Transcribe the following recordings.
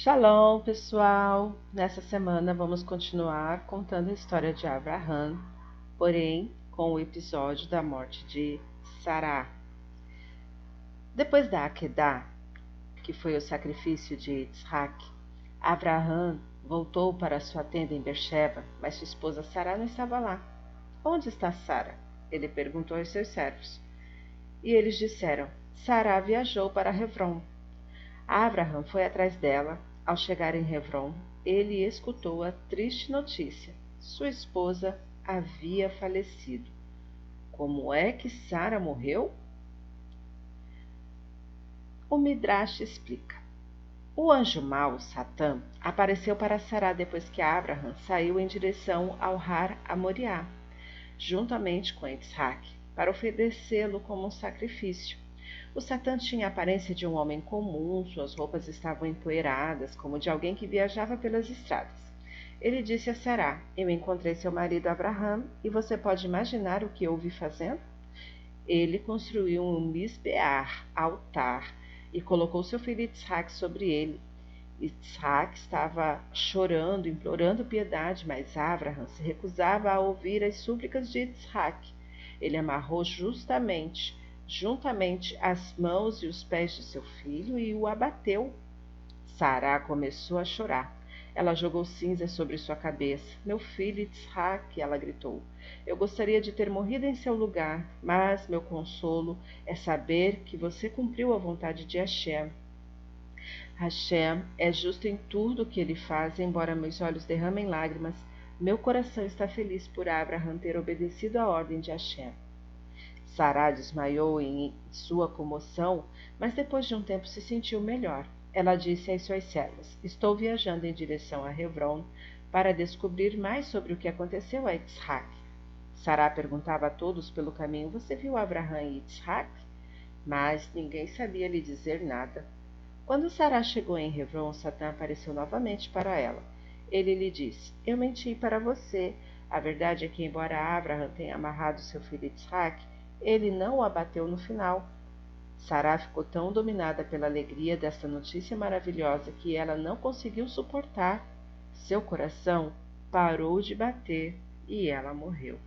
Shalom, pessoal! Nessa semana vamos continuar contando a história de Abraham, porém com o episódio da morte de Sará. Depois da Akedah, que foi o sacrifício de Isaac, Abraham voltou para sua tenda em Beersheba, mas sua esposa Sará não estava lá. Onde está Sara? Ele perguntou aos seus servos. E eles disseram: Sará viajou para Hebrom. Abraham foi atrás dela. Ao chegar em Hebrom, ele escutou a triste notícia: sua esposa havia falecido. Como é que Sara morreu? O Midrash explica. O anjo mau, Satã, apareceu para Sará depois que Abraham saiu em direção ao Har Amoriá, juntamente com Isaac, para oferecê-lo como um sacrifício. O Satã tinha a aparência de um homem comum, suas roupas estavam empoeiradas, como de alguém que viajava pelas estradas. Ele disse a Sará: Eu encontrei seu marido Abraham, e você pode imaginar o que eu vi fazendo? Ele construiu um misbear, altar, e colocou seu filho Isaac sobre ele. Isaac estava chorando, implorando piedade, mas Abraham se recusava a ouvir as súplicas de Isaac. Ele amarrou juntamente as mãos e os pés de seu filho e o abateu. Sará começou a chorar. Ela jogou cinzas sobre sua cabeça. Meu filho Isaac, ela gritou. Eu gostaria de ter morrido em seu lugar, mas meu consolo é saber que você cumpriu a vontade de Hashem. Hashem é justo em tudo o que ele faz, embora meus olhos derramem lágrimas, meu coração está feliz por Abraham ter obedecido à ordem de Hashem. Sará desmaiou em sua comoção, mas depois de um tempo se sentiu melhor. Ela disse às suas servas: Estou viajando em direção a Hebrom para descobrir mais sobre o que aconteceu a Isaac. Sará perguntava a todos pelo caminho: Você viu Abraham e Isaac? Mas ninguém sabia lhe dizer nada. Quando Sará chegou em Hebrom, Satã apareceu novamente para ela. Ele lhe disse: Eu menti para você. A verdade é que, embora Abraham tenha amarrado seu filho Isaac, ele não o abateu no final. Sará ficou tão dominada pela alegria desta notícia maravilhosa que ela não conseguiu suportar. Seu coração parou de bater e ela morreu.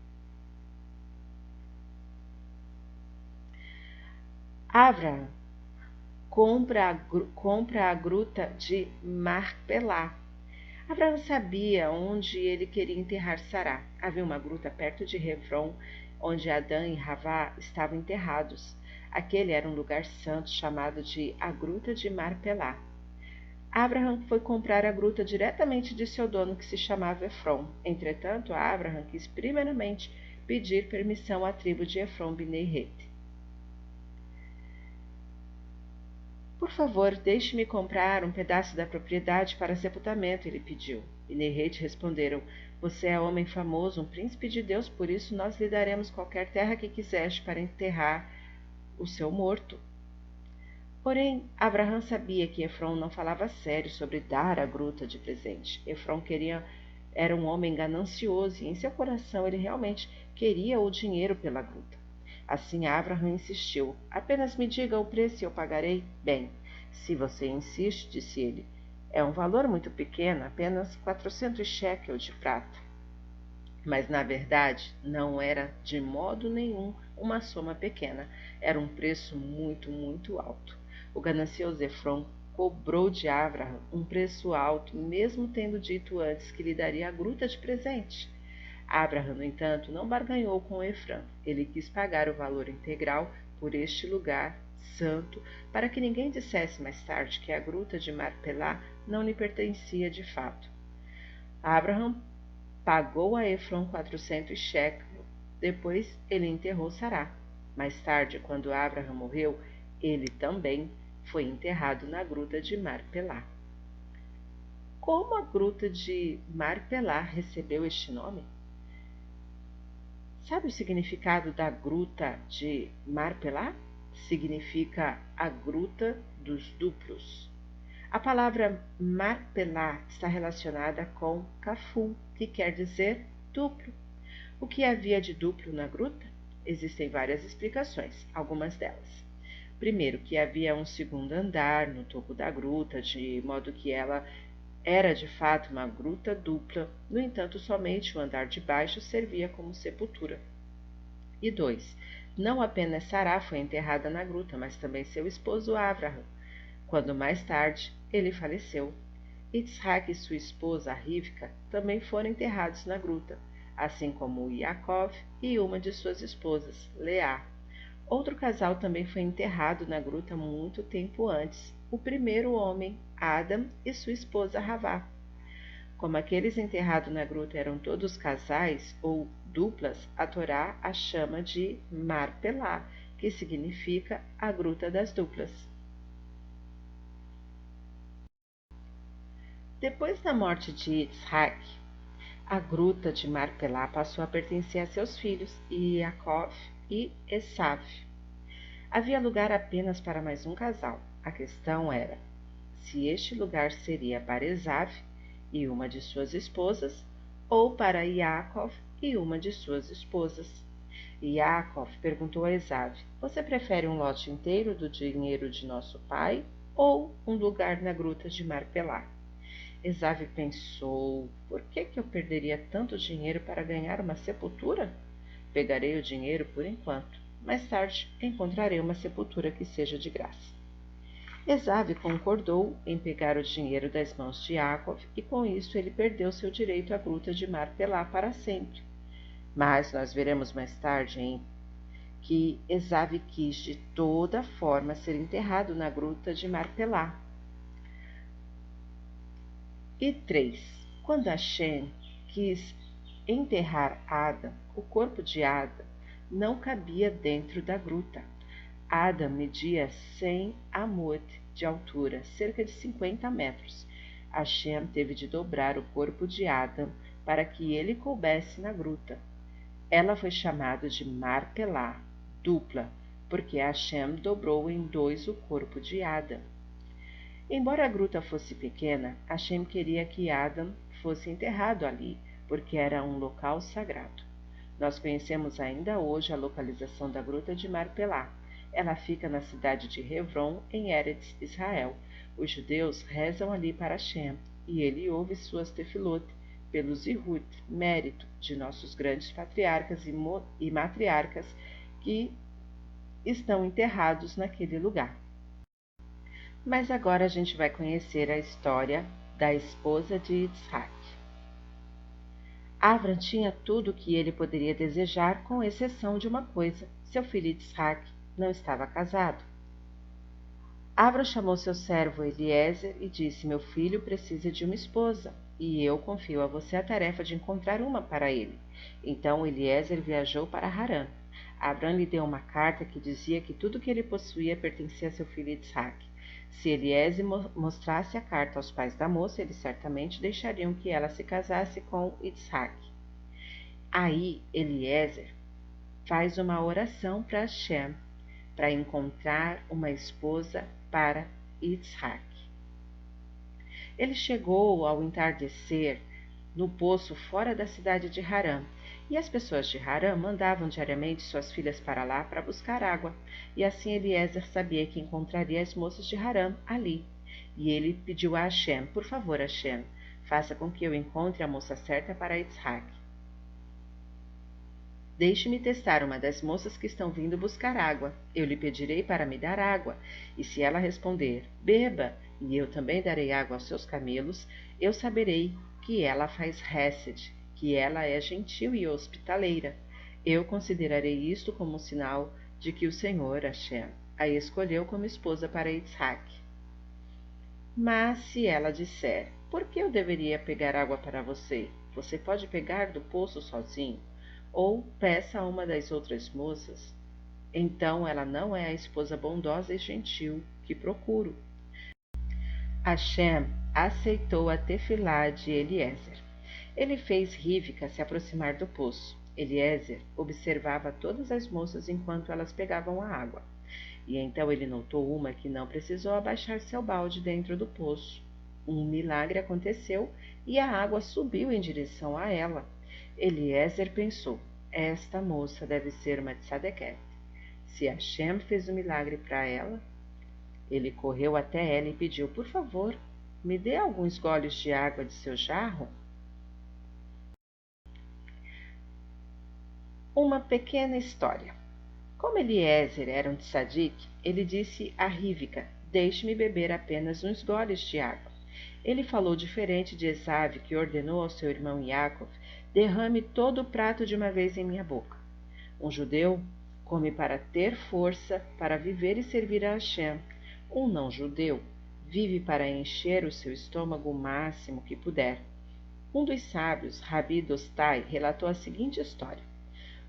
Abraham compra a gruta de Marpelá. Abraão sabia onde ele queria enterrar Sará. Havia uma gruta perto de Hebrom, onde Adã e Havá estavam enterrados. Aquele era um lugar santo chamado de a Gruta de Marpelá. Abraão foi comprar a gruta diretamente de seu dono, que se chamava Efron. Entretanto, Abraão quis primeiramente pedir permissão à tribo de Efron Bnei Het. Por favor, deixe-me comprar um pedaço da propriedade para sepultamento, ele pediu. Bnei Het responderam: Você é homem famoso, um príncipe de Deus, por isso nós lhe daremos qualquer terra que quiseres para enterrar o seu morto. Porém, Abraão sabia que Efron não falava sério sobre dar a gruta de presente. Efron era um homem ganancioso e em seu coração ele realmente queria o dinheiro pela gruta. Assim Abraão insistiu: Apenas me diga o preço e eu pagarei. Bem, se você insiste, disse ele, é um valor muito pequeno, apenas 400 shekels de prata. Mas na verdade não era de modo nenhum uma soma pequena, era um preço muito, muito alto. O ganancioso Efron cobrou de Abraão um preço alto, mesmo tendo dito antes que lhe daria a gruta de presente. Abraão, no entanto, não barganhou com Efrão. Ele quis pagar o valor integral por este lugar santo, para que ninguém dissesse mais tarde que a gruta de Marpelá não lhe pertencia de fato. Abraão pagou a Efrão 400 shekels, depois ele enterrou Sará. Mais tarde, quando Abraão morreu, ele também foi enterrado na gruta de Marpelá. Como a gruta de Marpelá recebeu este nome? Sabe o significado da gruta de Marpelá? Significa a gruta dos duplos. A palavra Marpelá está relacionada com Kaful, que quer dizer duplo. O que havia de duplo na gruta? Existem várias explicações, algumas delas. Primeiro, que havia um segundo andar no topo da gruta, de modo que ela era de fato uma gruta dupla, no entanto, somente o andar de baixo servia como sepultura. E 2. Não apenas Sará foi enterrada na gruta, mas também seu esposo Avraham, quando mais tarde ele faleceu. Yitzhak e sua esposa Rivka também foram enterrados na gruta, assim como Yaakov e uma de suas esposas, Leá. Outro casal também foi enterrado na gruta muito tempo antes, o primeiro homem, Adam, e sua esposa Havá. Como aqueles enterrados na gruta eram todos casais ou duplas, a Torá a chama de Marpelá, que significa a gruta das duplas. Depois da morte de Yitzhak, a gruta de Marpelá passou a pertencer a seus filhos, Yaakov e Esav. Havia lugar apenas para mais um casal. A questão era se este lugar seria para Esav e uma de suas esposas, ou para Yaakov e uma de suas esposas. Yaakov perguntou a Esav: Você prefere um lote inteiro do dinheiro de nosso pai ou um lugar na gruta de Marpelá? Esav pensou: Por que eu perderia tanto dinheiro para ganhar uma sepultura? Pegarei o dinheiro por enquanto. Mais tarde encontrarei uma sepultura que seja de graça. Esav concordou em pegar o dinheiro das mãos de Yaakov e com isso ele perdeu seu direito à gruta de Marpelá para sempre. Mas nós veremos mais tarde que Esav quis de toda forma ser enterrado na gruta de Marpelá. E 3. Quando Hashem quis enterrar Adam, o corpo de Adam não cabia dentro da gruta. Adam media 100 amot de altura, cerca de 50 metros. Hashem teve de dobrar o corpo de Adam para que ele coubesse na gruta. Ela foi chamada de Marpelá, dupla, porque Hashem dobrou em 2 o corpo de Adam. Embora a gruta fosse pequena, Hashem queria que Adam fosse enterrado ali, porque era um local sagrado. Nós conhecemos ainda hoje a localização da gruta de Marpelá. Ela fica na cidade de Hebron, em Eretz Israel. Os judeus rezam ali para Hashem, e ele ouve suas tefilot pelo Zihut, mérito de nossos grandes patriarcas e matriarcas que estão enterrados naquele lugar. Mas agora a gente vai conhecer a história da esposa de Yitzhak. Avram tinha tudo o que ele poderia desejar, com exceção de uma coisa: seu filho Yitzhak não estava casado. Avram chamou seu servo Eliezer e disse: Meu filho precisa de uma esposa, e eu confio a você a tarefa de encontrar uma para ele. Então Eliezer viajou para Harã. Avram lhe deu uma carta que dizia que tudo que ele possuía pertencia a seu filho Yitzhak. Se Eliezer mostrasse a carta aos pais da moça, eles certamente deixariam que ela se casasse com Yitzhak. Aí Eliezer faz uma oração para Hashem, para encontrar uma esposa para Yitzhak. Ele chegou ao entardecer no poço fora da cidade de Harã, e as pessoas de Harã mandavam diariamente suas filhas para lá para buscar água, e assim Eliezer sabia que encontraria as moças de Harã ali. E ele pediu a Hashem: Por favor, Hashem, faça com que eu encontre a moça certa para Yitzhak. Deixe-me testar uma das moças que estão vindo buscar água. Eu lhe pedirei para me dar água, e se ela responder, beba, e eu também darei água aos seus camelos, eu saberei que ela faz hesed, que ela é gentil e hospitaleira. Eu considerarei isto como um sinal de que o Senhor, Hashem, a escolheu como esposa para Yitzhak. Mas se ela disser, por que eu deveria pegar água para você? Você pode pegar do poço sozinho? Ou peça a uma das outras moças, então ela não é a esposa bondosa e gentil que procuro. Hashem aceitou a tefilá de Eliezer. Ele fez Rivka se aproximar do poço. Eliezer observava todas as moças enquanto elas pegavam a água. E então ele notou uma que não precisou abaixar seu balde dentro do poço. Um milagre aconteceu e a água subiu em direção a ela. Eliezer pensou: esta moça deve ser uma tzadeket. se Hashem fez um milagre para ela? Ele correu até ela e pediu: por favor, me dê alguns goles de água de seu jarro. Uma pequena história. Como Eliezer era um tzadik, ele disse a Rivka: deixe-me beber apenas uns goles de água. Ele falou diferente de Esav, que ordenou ao seu irmão Yaakov: derrame todo o prato de uma vez em minha boca. Um judeu come para ter força para viver e servir a Hashem. Um não-judeu vive para encher o seu estômago o máximo que puder. Um dos sábios, Rabi Dostai, relatou a seguinte história.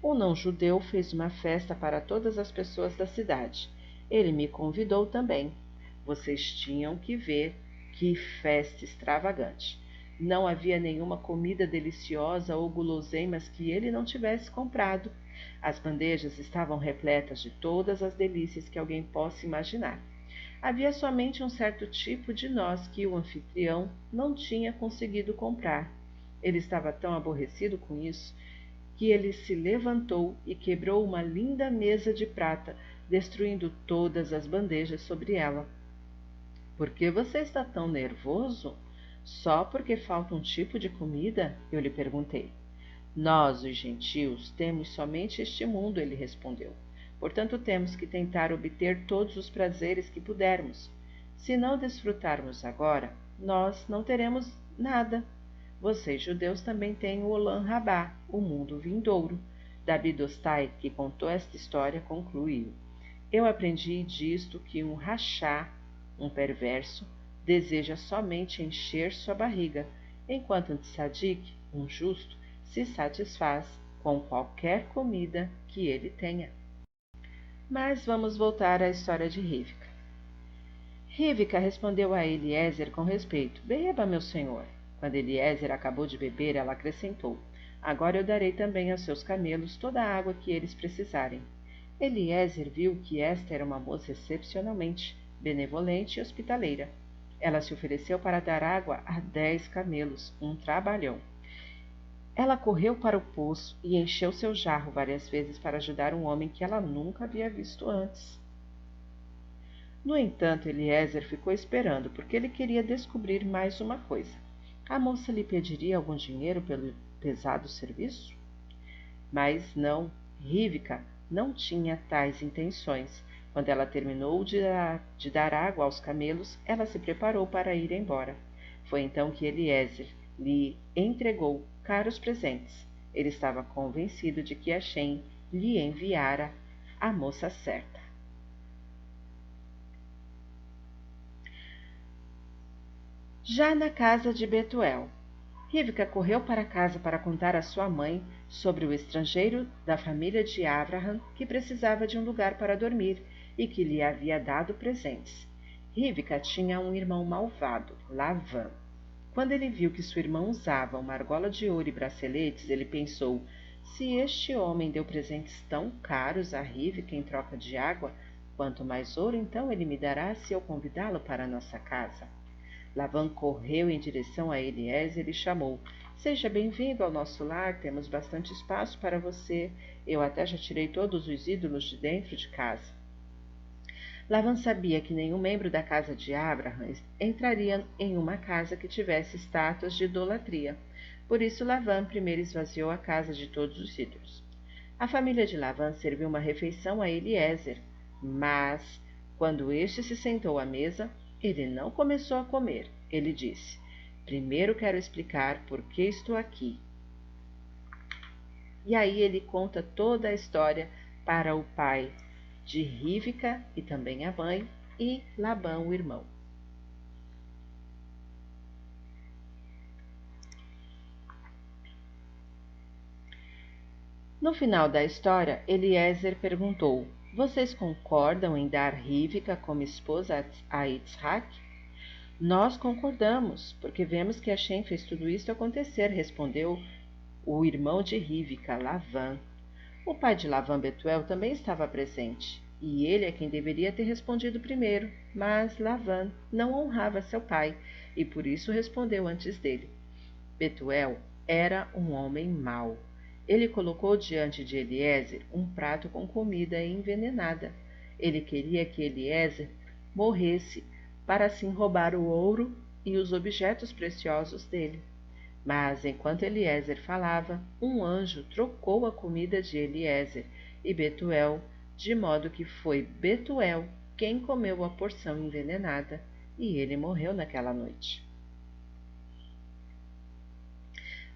Um não-judeu fez uma festa para todas as pessoas da cidade. Ele me convidou também. Vocês tinham que ver que festa extravagante. Não havia nenhuma comida deliciosa ou guloseimas que ele não tivesse comprado. As bandejas estavam repletas de todas as delícias que alguém possa imaginar. Havia somente um certo tipo de noz que o anfitrião não tinha conseguido comprar. Ele estava tão aborrecido com isso que ele se levantou e quebrou uma linda mesa de prata, destruindo todas as bandejas sobre ela. Por que você está tão nervoso? Só porque falta um tipo de comida? Eu lhe perguntei. Nós, os gentios, temos somente este mundo, ele respondeu. Portanto, temos que tentar obter todos os prazeres que pudermos. Se não desfrutarmos agora, nós não teremos nada. Vocês, judeus, também têm o Olam Rabá, o mundo vindouro. Davi Dostai, que contou esta história, concluiu. Eu aprendi disto que um rachá, um perverso, deseja somente encher sua barriga, enquanto um tzadik, um justo, se satisfaz com qualquer comida que ele tenha. Mas vamos voltar à história de Rivka. Rivka respondeu a Eliezer com respeito: beba, meu senhor. Quando Eliezer acabou de beber, ela acrescentou: agora eu darei também aos seus camelos toda a água que eles precisarem. Eliezer viu que esta era uma moça excepcionalmente benevolente e hospitaleira. Ela se ofereceu para dar água a 10 camelos, um trabalhão. Ela correu para o poço e encheu seu jarro várias vezes para ajudar um homem que ela nunca havia visto antes. No entanto, Eliezer ficou esperando, porque ele queria descobrir mais uma coisa. A moça lhe pediria algum dinheiro pelo pesado serviço? Mas não, Rivka não tinha tais intenções. Quando ela terminou de dar água aos camelos, ela se preparou para ir embora. Foi então que Eliezer lhe entregou caros presentes. Ele estava convencido de que Hashem lhe enviara a moça certa. Já na casa de Betuel, Rivka correu para casa para contar à sua mãe sobre o estrangeiro da família de Abraham que precisava de um lugar para dormir e que lhe havia dado presentes. Rivka tinha um irmão malvado, Lavã. Quando ele viu que sua irmã usava uma argola de ouro e braceletes, ele pensou: se este homem deu presentes tão caros a Rivka em troca de água, quanto mais ouro então ele me dará se eu convidá-lo para a nossa casa. Lavã correu em direção a Eliezer e chamou: seja bem-vindo ao nosso lar, temos bastante espaço para você. Eu até já tirei todos os ídolos de dentro de casa. Lavã sabia que nenhum membro da casa de Abraham entraria em uma casa que tivesse estátuas de idolatria. Por isso, Lavã primeiro esvaziou a casa de todos os ídolos. A família de Lavã serviu uma refeição a Eliezer, mas, quando este se sentou à mesa, ele não começou a comer. Ele disse: primeiro quero explicar por que estou aqui. E aí ele conta toda a história para o pai de Rivka e também a mãe e Labã, o irmão. No final da história, Eliezer perguntou: vocês concordam em dar Rivka como esposa a Yitzhak? Nós concordamos, porque vemos que Hashem fez tudo isso acontecer, respondeu o irmão de Rivka, Lavã. O pai de Lavã, Betuel, também estava presente, e ele é quem deveria ter respondido primeiro, mas Lavã não honrava seu pai, e por isso respondeu antes dele. Betuel era um homem mau. Ele colocou diante de Eliezer um prato com comida envenenada. Ele queria que Eliezer morresse para assim roubar o ouro e os objetos preciosos dele. Mas enquanto Eliezer falava, um anjo trocou a comida de Eliezer e Betuel, de modo que foi Betuel quem comeu a porção envenenada, e ele morreu naquela noite.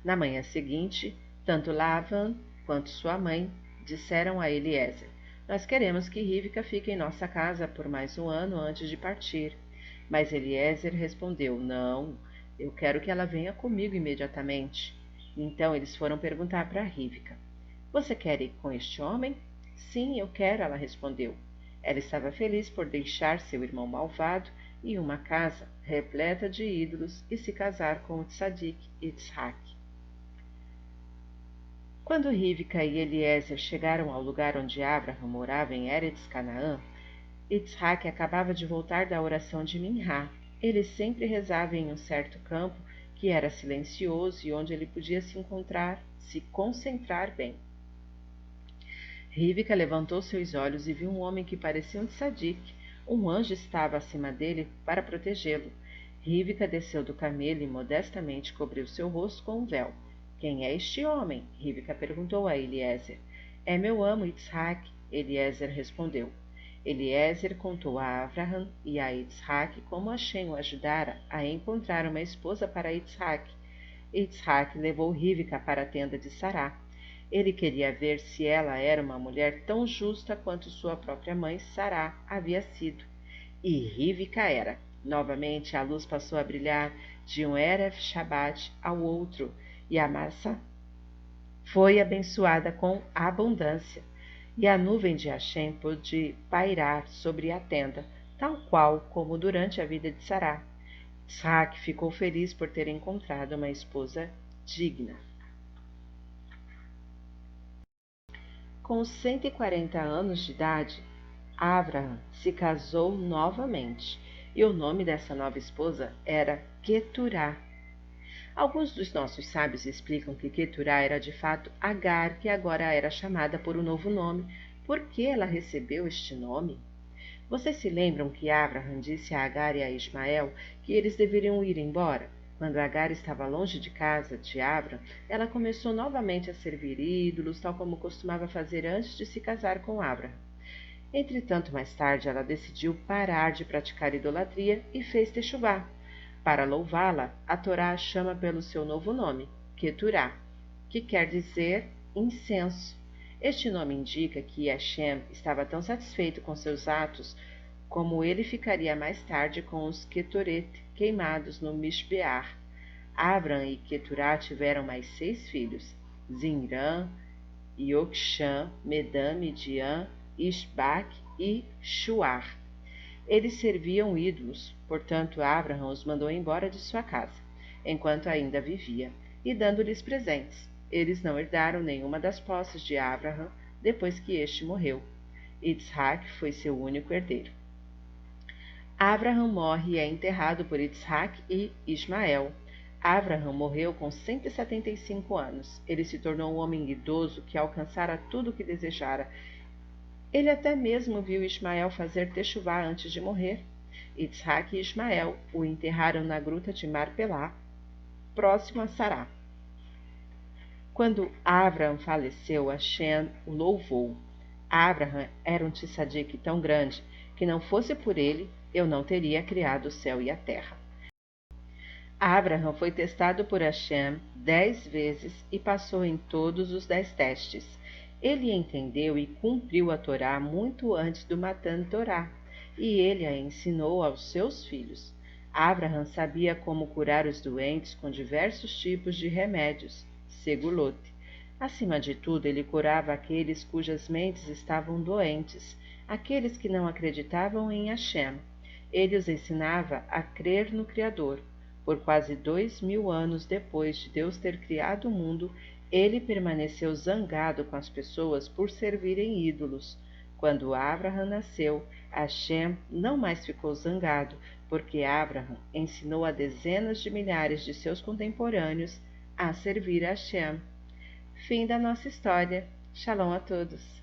Na manhã seguinte, tanto Lavan quanto sua mãe disseram a Eliezer: Nós queremos que Rivca fique em nossa casa por mais um ano antes de partir. Mas Eliezer respondeu: Não, eu quero que ela venha comigo imediatamente. Então eles foram perguntar para Rivca: Você quer ir com este homem? Sim, eu quero, ela respondeu. Ela estava feliz por deixar seu irmão malvado e uma casa repleta de ídolos e se casar com o tzadik Yitzhak. Quando Rivca e Eliezer chegaram ao lugar onde Abraham morava em Eretz Canaã, Yitzhak acabava de voltar da oração de Minhá. Ele sempre rezava em um certo campo que era silencioso e onde ele podia se concentrar bem. Rivca levantou seus olhos e viu um homem que parecia um tzadik. Um anjo estava acima dele para protegê-lo. Rivca desceu do camelo e modestamente cobriu seu rosto com um véu. Quem é este homem? Rivca perguntou a Eliezer. É meu amo Yitzhak, Eliezer respondeu. Eliezer contou a Avraham e a Yitzhak como Hashem o ajudara a encontrar uma esposa para Yitzhak. Yitzhak levou Rivca para a tenda de Sará. Ele queria ver se ela era uma mulher tão justa quanto sua própria mãe Sará havia sido. E Rivca era. Novamente a luz passou a brilhar de um Erev Shabbat ao outro, e a massa foi abençoada com abundância, e a nuvem de Hashem pôde pairar sobre a tenda, tal qual como durante a vida de Sará. Isaac ficou feliz por ter encontrado uma esposa digna. Com 140 anos de idade, Abraham se casou novamente, e o nome dessa nova esposa era Queturá. Alguns dos nossos sábios explicam que Queturá era de fato Agar, que agora era chamada por um novo nome. Por que ela recebeu este nome? Vocês se lembram que Abraham disse a Agar e a Ismael que eles deveriam ir embora? Quando Agar estava longe de casa de Abraham, ela começou novamente a servir ídolos, tal como costumava fazer antes de se casar com Abraham. Entretanto, mais tarde, ela decidiu parar de praticar idolatria e fez techuvá. Para louvá-la, a Torá a chama pelo seu novo nome, Queturá, que quer dizer incenso. Este nome indica que Hashem estava tão satisfeito com seus atos como ele ficaria mais tarde com os Ketoret queimados no Mishbeach. Abram e Queturá tiveram mais 6 filhos: Zinrã, Yokshan, Medã, Midian, Ishbaque e Shuar. Eles serviam ídolos, portanto Abraham os mandou embora de sua casa, enquanto ainda vivia, e dando-lhes presentes. Eles não herdaram nenhuma das posses de Abraham depois que este morreu. Yitzhak foi seu único herdeiro. Abraham morre e é enterrado por Yitzhak e Ismael. Abraham morreu com 175 anos. Ele se tornou um homem idoso que alcançara tudo o que desejara. Ele até mesmo viu Ismael fazer techuvá antes de morrer. Yitzhak e Ismael o enterraram na gruta de Marpelá, próximo a Sará. Quando Abraham faleceu, Hashem o louvou. Abraham era um tzadik tão grande que não fosse por ele, eu não teria criado o céu e a terra. Abraham foi testado por Hashem 10 vezes e passou em todos os 10 testes. Ele entendeu e cumpriu a Torá muito antes do Matan Torá, e ele a ensinou aos seus filhos. Abraham sabia como curar os doentes com diversos tipos de remédios, segulot. Acima de tudo, ele curava aqueles cujas mentes estavam doentes, aqueles que não acreditavam em Hashem. Ele os ensinava a crer no Criador. Por quase 2000 anos depois de Deus ter criado o mundo, ele permaneceu zangado com as pessoas por servirem ídolos. Quando Abraham nasceu, Hashem não mais ficou zangado, porque Abraham ensinou a dezenas de milhares de seus contemporâneos a servir a Hashem. Fim da nossa história. Shalom a todos.